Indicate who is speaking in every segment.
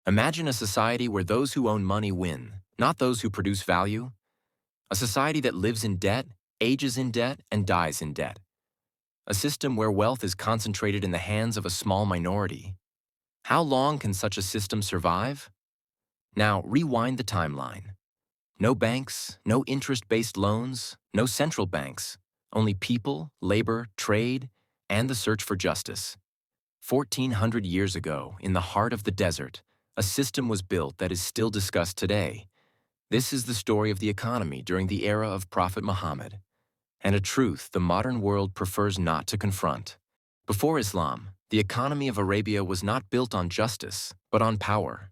Speaker 1: Imagine a society where those who own money win, not those who produce value. A society that lives in debt, ages in debt, and dies in debt. A system where wealth is concentrated in the hands of a small minority. How long can such a system survive? Now, rewind the timeline. No banks, no interest-based loans, no central banks, only people, labor, trade, and the search for justice. 1400 years ago, in the heart of the desert, a system was built that is still discussed today. This is the story of the economy during the era of Prophet Muhammad, and a truth the modern world prefers not to confront. Before Islam, the economy of Arabia was not built on justice, but on power.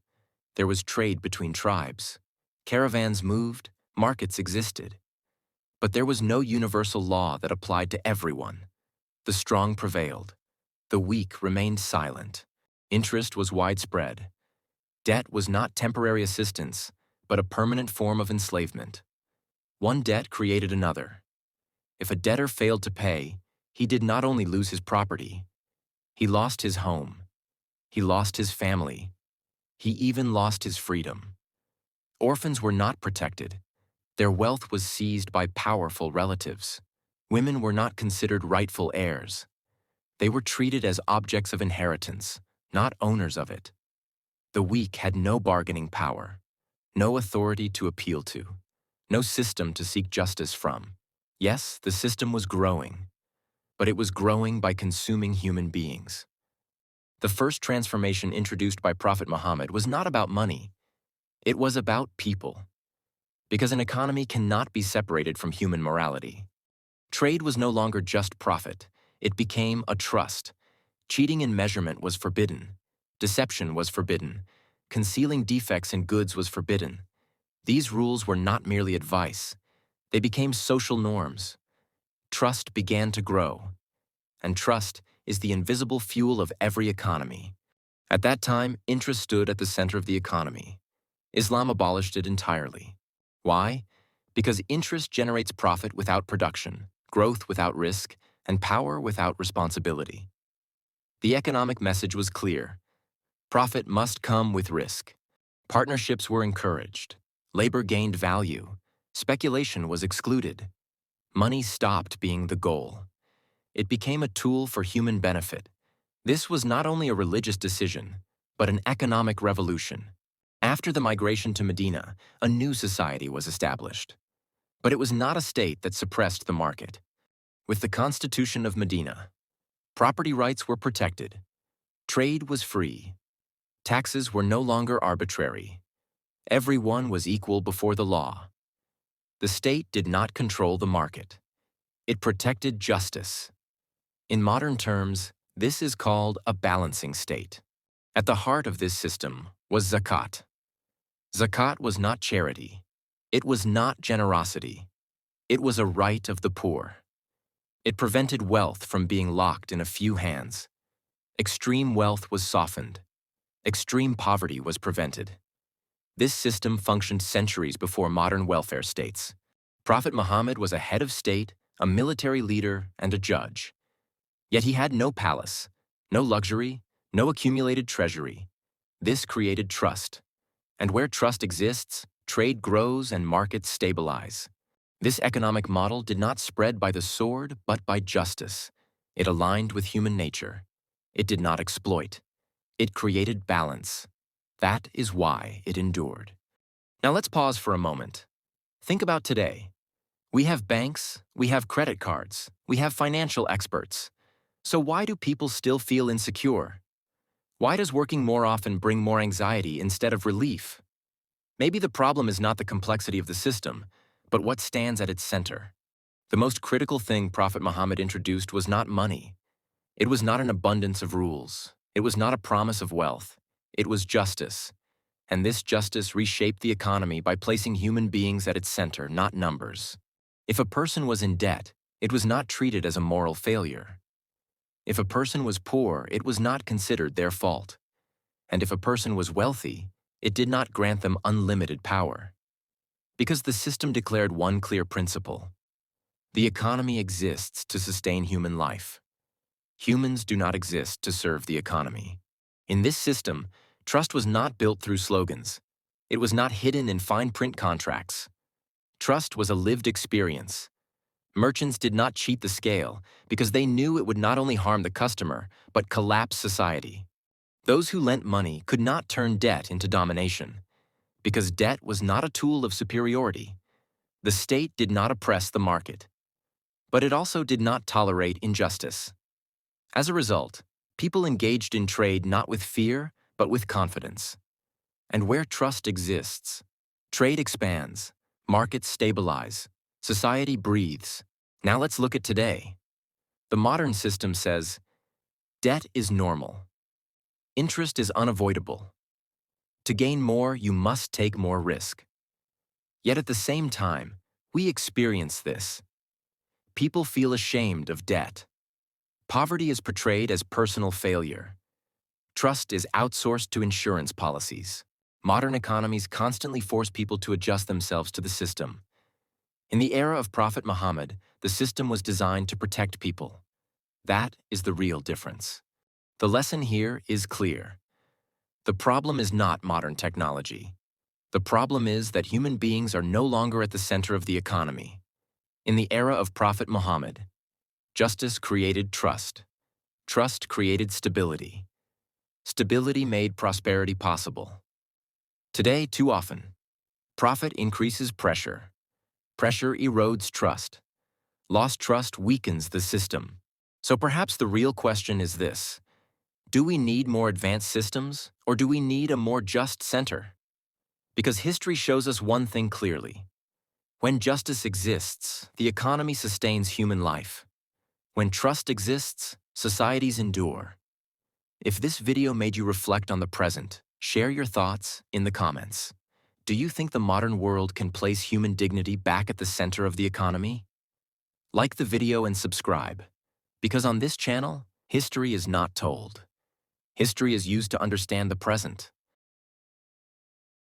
Speaker 1: There was trade between tribes. Caravans moved, markets existed. But there was no universal law that applied to everyone. The strong prevailed. The weak remained silent. Interest was widespread. Debt was not temporary assistance, but a permanent form of enslavement. One debt created another. If a debtor failed to pay, he did not only lose his property, he lost his home, he lost his family, he even lost his freedom. Orphans were not protected. Their wealth was seized by powerful relatives. Women were not considered rightful heirs. They were treated as objects of inheritance, not owners of it. The weak had no bargaining power, no authority to appeal to, no system to seek justice from. Yes, the system was growing, but it was growing by consuming human beings. The first transformation introduced by Prophet Muhammad was not about money. It was about people. Because an economy cannot be separated from human morality. Trade was no longer just profit. It became a trust. Cheating in measurement was forbidden. Deception was forbidden. Concealing defects in goods was forbidden. These rules were not merely advice. They became social norms. Trust began to grow. And trust is the invisible fuel of every economy. At that time, interest stood at the center of the economy. Islam abolished it entirely. Why? Because interest generates profit without production, growth without risk, and power without responsibility. The economic message was clear. Profit must come with risk. Partnerships were encouraged. Labor gained value. Speculation was excluded. Money stopped being the goal. It became a tool for human benefit. This was not only a religious decision, but an economic revolution. After the migration to Medina, a new society was established. But it was not a state that suppressed the market. With the Constitution of Medina, property rights were protected. Trade was free. Taxes were no longer arbitrary. Everyone was equal before the law. The state did not control the market. It protected justice. In modern terms, this is called a balancing state. At the heart of this system was zakat. Zakat was not charity. It was not generosity. It was a right of the poor. It prevented wealth from being locked in a few hands. Extreme wealth was softened. Extreme poverty was prevented. This system functioned centuries before modern welfare states. Prophet Muhammad was a head of state, a military leader, and a judge. Yet he had no palace, no luxury, no accumulated treasury. This created trust. And where trust exists, trade grows and markets stabilize. This economic model did not spread by the sword, but by justice. It aligned with human nature. It did not exploit. It created balance. That is why it endured. Now let's pause for a moment. Think about today. We have banks, we have credit cards, we have financial experts. So why do people still feel insecure? Why does working more often bring more anxiety instead of relief? Maybe the problem is not the complexity of the system, but what stands at its center. The most critical thing Prophet Muhammad introduced was not money. It was not an abundance of rules. It was not a promise of wealth. It was justice. And this justice reshaped the economy by placing human beings at its center, not numbers. If a person was in debt, it was not treated as a moral failure. If a person was poor, it was not considered their fault. And if a person was wealthy, it did not grant them unlimited power. Because the system declared one clear principle. The economy exists to sustain human life. Humans do not exist to serve the economy. In this system, Trust was not built through slogans. It was not hidden in fine print contracts. Trust was a lived experience. Merchants did not cheat the scale because they knew it would not only harm the customer, but collapse society. Those who lent money could not turn debt into domination, because debt was not a tool of superiority. The state did not oppress the market, but it also did not tolerate injustice. As a result, people engaged in trade not with fear, but with confidence. And where trust exists, trade expands, markets stabilize, society breathes. Now let's look at today. The modern system says, debt is normal. Interest is unavoidable. To gain more, you must take more risk. Yet at the same time, we experience this. People feel ashamed of debt. Poverty is portrayed as personal failure. Trust is outsourced to insurance policies. Modern economies constantly force people to adjust themselves to the system. In the era of Prophet Muhammad, the system was designed to protect people. That is the real difference. The lesson here is clear. The problem is not modern technology. The problem is that human beings are no longer at the center of the economy. In the era of Prophet Muhammad, justice created trust. Trust created stability. Stability made prosperity possible. Today, too often, profit increases pressure. Pressure erodes trust. Lost trust weakens the system. So perhaps the real question is this: do we need more advanced systems, or do we need a more just center? Because history shows us one thing clearly. When justice exists, the economy sustains human life. When trust exists, societies endure. If this video made you reflect on the present, share your thoughts in the comments. Do you think the modern world can place human dignity back at the center of the economy? Like the video and subscribe, because on this channel, history is not told. History is used to understand the present.